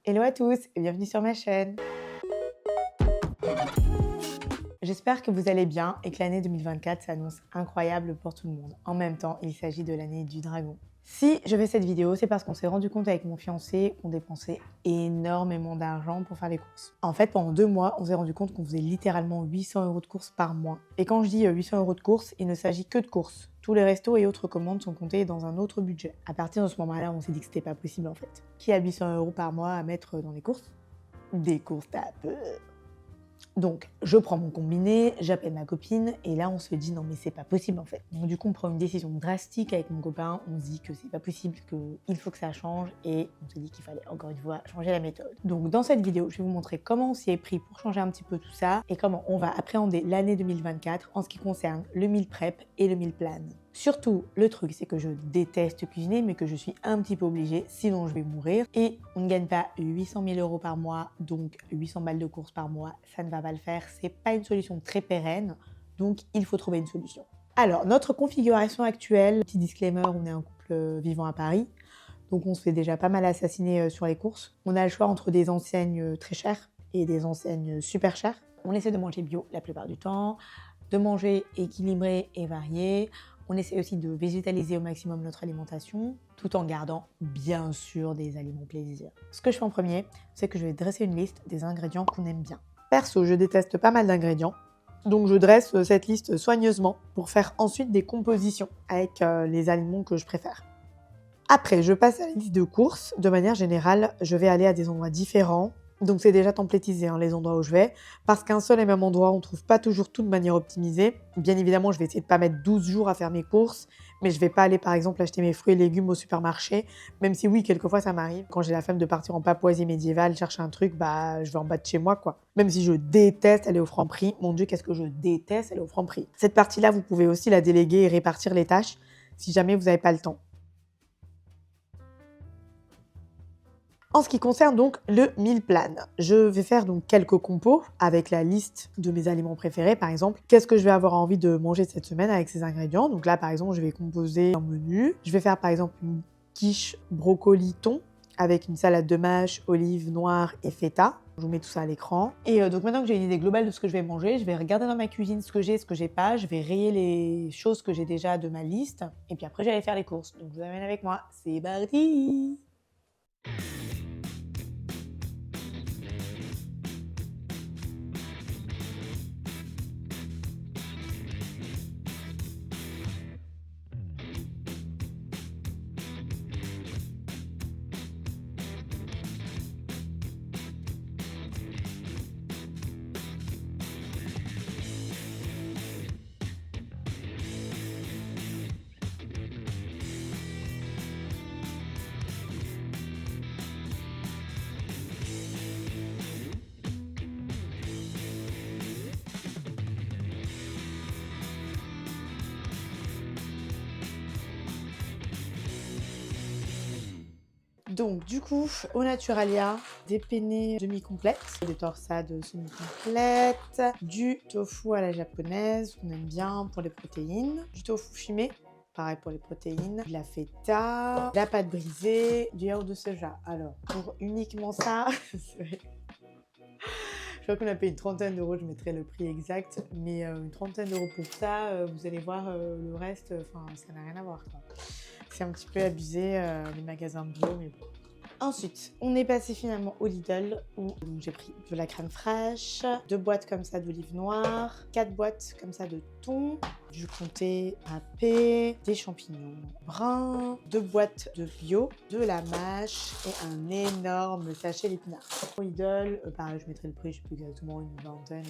Hello à tous et bienvenue sur ma chaîne. J'espère que vous allez bien et que l'année 2024 s'annonce incroyable pour tout le monde. En même temps, il s'agit de l'année du dragon. Si je fais cette vidéo, c'est parce qu'on s'est rendu compte avec mon fiancé qu'on dépensait énormément d'argent pour faire les courses. En fait, pendant 2 mois, on s'est rendu compte qu'on faisait littéralement 800 € de courses par mois. Et quand je dis 800 € de courses, il ne s'agit que de courses. Tous les restos et autres commandes sont comptés dans un autre budget. À partir de ce moment-là, on s'est dit que c'était pas possible en fait. Qui a 800 € par mois à mettre dans les courses? Des courses à peu. Donc, je prends mon combiné, j'appelle ma copine, et là, on se dit non, mais c'est pas possible en fait. Donc, du coup, on prend une décision drastique avec mon copain. On se dit que c'est pas possible, qu'il faut que ça change, et on se dit qu'il fallait encore une fois changer la méthode. Donc, dans cette vidéo, je vais vous montrer comment on s'y est pris pour changer un petit peu tout ça, et comment on va appréhender l'année 2024 en ce qui concerne le meal prep et le meal plan. Surtout, le truc, c'est que je déteste cuisiner, mais que je suis un petit peu obligée, sinon je vais mourir. Et on ne gagne pas 800 000 € par mois, donc 800 balles de courses par mois, ça ne va pas le faire. C'est pas une solution très pérenne, donc il faut trouver une solution. Alors, notre configuration actuelle, petit disclaimer, on est un couple vivant à Paris, donc on se fait déjà pas mal assassiner sur les courses. On a le choix entre des enseignes très chères et des enseignes super chères. On essaie de manger bio la plupart du temps, de manger équilibré et varié. On essaie aussi de végétaliser au maximum notre alimentation, tout en gardant bien sûr des aliments plaisir. Ce que je fais en premier, c'est que je vais dresser une liste des ingrédients qu'on aime bien. Perso, je déteste pas mal d'ingrédients, donc je dresse cette liste soigneusement pour faire ensuite des compositions avec les aliments que je préfère. Après, je passe à la liste de courses. De manière générale, je vais aller à des endroits différents. Donc c'est déjà templétisé les endroits où je vais, parce qu'un seul et même endroit, on ne trouve pas toujours tout de manière optimisée. Bien évidemment, je vais essayer de ne pas mettre 12 jours à faire mes courses, mais je ne vais pas aller par exemple acheter mes fruits et légumes au supermarché, même si oui, quelquefois ça m'arrive. Quand j'ai la flemme de partir en Papouasie médiévale chercher un truc, je vais en bas de chez moi quoi. Même si je déteste aller au Franprix, mon Dieu, qu'est-ce que je déteste aller au Franprix. Cette partie-là, vous pouvez aussi la déléguer et répartir les tâches si jamais vous n'avez pas le temps. En ce qui concerne donc le meal plan, je vais faire donc quelques compos avec la liste de mes aliments préférés. Par exemple, qu'est-ce que je vais avoir envie de manger cette semaine avec ces ingrédients. Donc là, par exemple, je vais composer un menu. Je vais faire par exemple une quiche brocoli thon avec une salade de mâche, olives noires et feta. Je vous mets tout ça à l'écran. Et donc maintenant que j'ai une idée globale de ce que je vais manger, je vais regarder dans ma cuisine ce que j'ai pas. Je vais rayer les choses que j'ai déjà de ma liste. Et puis après, je vais aller faire les courses. Donc je vous amène avec moi. C'est parti! Donc du coup, au Naturalia, des penne demi-complètes, des torsades semi-complètes, du tofu à la japonaise, qu'on aime bien pour les protéines, du tofu fumé, pareil pour les protéines, de la feta, de la pâte brisée, du yaourt de soja. Alors, pour uniquement ça, je crois qu'on a payé une trentaine d'euros, je mettrai le prix exact, mais une trentaine d'euros pour ça, vous allez voir le reste, ça n'a rien à voir quoi. C'est un petit peu abusé, les magasins bio, mais bon. Ensuite, on est passé finalement au Lidl où j'ai pris de la crème fraîche, 2 boîtes comme ça d'olives noires, 4 boîtes comme ça de thon, du comté râpé, des champignons bruns, 2 boîtes de bio, de la mâche et un énorme sachet d'épinards. Au Lidl, pareil, je mettrai le prix, je sais plus exactement, une vingtaine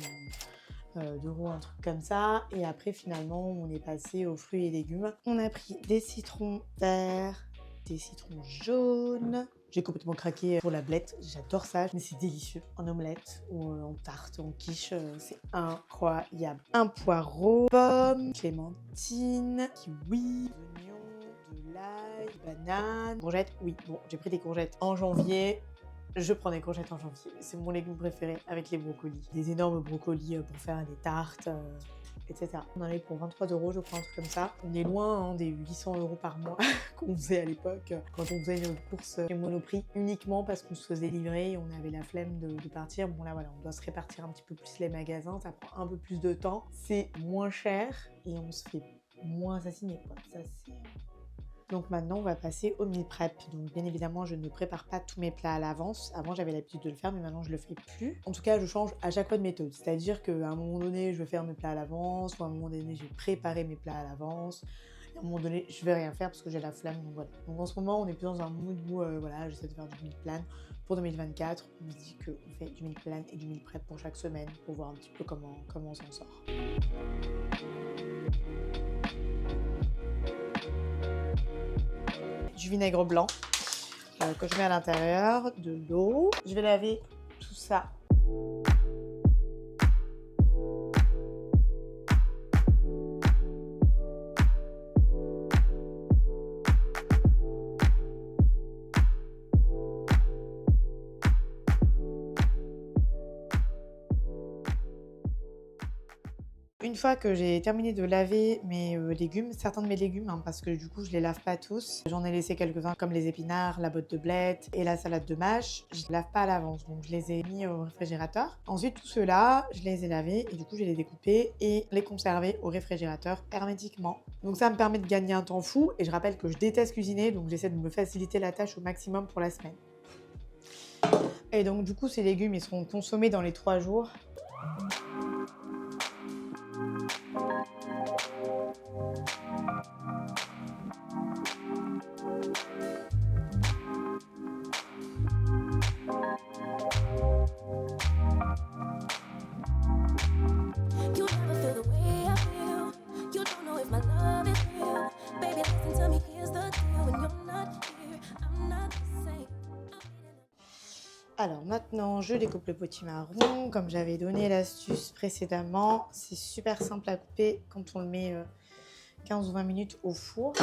d'euros, un truc comme ça. Et après, finalement, on est passé aux fruits et légumes. On a pris des citrons verts, des citrons jaunes. J'ai complètement craqué pour la blette, j'adore ça, mais c'est délicieux. En omelette ou en tarte, en quiche, c'est incroyable. Un poireau, pomme, clémentine, kiwi, oignons, de l'ail, banane, courgettes. Oui, bon, j'ai pris des courgettes en janvier. Je prends des courgettes en janvier, c'est mon légume préféré avec les brocolis. Des énormes brocolis pour faire des tartes. etc. On en avait pour 23 € je crois, un truc comme ça. On est loin des 800 € par mois qu'on faisait à l'époque quand on faisait nos courses chez Monoprix uniquement parce qu'on se faisait livrer et on avait la flemme de partir. Bon là voilà, on doit se répartir un petit peu plus les magasins, ça prend un peu plus de temps, c'est moins cher et on se fait moins assassiner quoi. Ça c'est... Donc maintenant, on va passer au meal prep. Donc bien évidemment, je ne prépare pas tous mes plats à l'avance. Avant, j'avais l'habitude de le faire, mais maintenant, je le fais plus. En tout cas, je change à chaque fois de méthode. C'est-à-dire qu'à un moment donné, je vais faire mes plats à l'avance, ou à un moment donné, je vais préparer mes plats à l'avance. Et à un moment donné, je vais rien faire parce que j'ai la flemme. Donc voilà. Donc en ce moment, on est plus dans un mood où voilà, j'essaie de faire du meal plan pour 2024. On se dit qu'on fait du meal plan et du meal prep pour chaque semaine pour voir un petit peu comment on s'en sort. Du vinaigre blanc que je mets à l'intérieur, de l'eau. Je vais laver tout ça. Une fois que j'ai terminé de laver mes légumes, certains de mes légumes, hein, parce que du coup je les lave pas tous, j'en ai laissé quelques-uns comme les épinards, la botte de blettes et la salade de mâche, je les lave pas à l'avance, donc je les ai mis au réfrigérateur. Ensuite tout cela, je les ai lavés et du coup je vais les découper et les conserver au réfrigérateur hermétiquement. Donc ça me permet de gagner un temps fou et je rappelle que je déteste cuisiner, donc j'essaie de me faciliter la tâche au maximum pour la semaine. Et donc du coup ces légumes ils seront consommés dans les 3 jours. Alors maintenant, je découpe le potimarron. Comme j'avais donné l'astuce précédemment, c'est super simple à couper quand on le met 15 ou 20 minutes au four.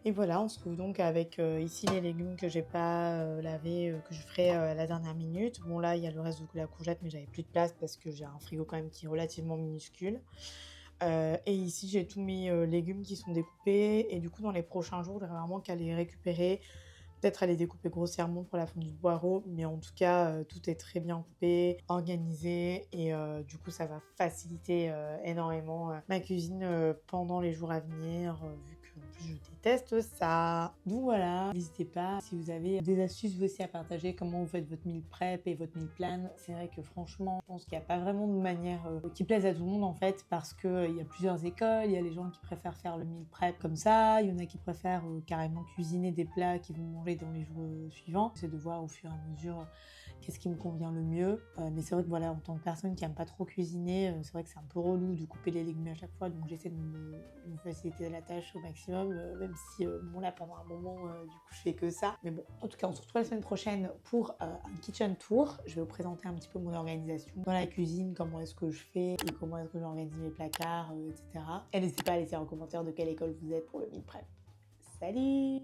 Et voilà, on se retrouve donc avec ici les légumes que j'ai pas lavés, que je ferai à la dernière minute. Bon là, il y a le reste de la courgette, mais j'avais plus de place parce que j'ai un frigo quand même qui est relativement minuscule. Et ici, j'ai tous mes légumes qui sont découpés. Et du coup, dans les prochains jours, j'aurai vraiment qu'à les récupérer. Peut-être à les découper grossièrement pour la fondue de poireaux, mais en tout cas, tout est très bien coupé, organisé, et du coup, ça va faciliter énormément ma cuisine pendant les jours à venir, vu que en plus, je déteste ça. Donc voilà, n'hésitez pas, si vous avez des astuces vous aussi à partager, comment vous faites votre meal prep et votre meal plan. C'est vrai que franchement, je pense qu'il n'y a pas vraiment de manière qui plaise à tout le monde en fait, parce qu'il y a plusieurs écoles, il y a les gens qui préfèrent faire le meal prep comme ça, il y en a qui préfèrent carrément cuisiner des plats qu'ils vont manger dans les jours suivants. J'essaie de voir au fur et à mesure qu'est-ce qui me convient le mieux. Mais c'est vrai que voilà, en tant que personne qui n'aime pas trop cuisiner, c'est vrai que c'est un peu relou de couper les légumes à chaque fois, donc j'essaie de me faciliter la tâche au maximum, même si bon là pendant un moment du coup je fais que ça. Mais bon, en tout cas on se retrouve la semaine prochaine pour un kitchen tour. Je vais vous présenter un petit peu mon organisation dans la cuisine, comment est-ce que je fais et comment est-ce que j'organise mes placards, etc. Et n'hésitez pas à laisser en commentaire de quelle école vous êtes pour le meal prep. Salut!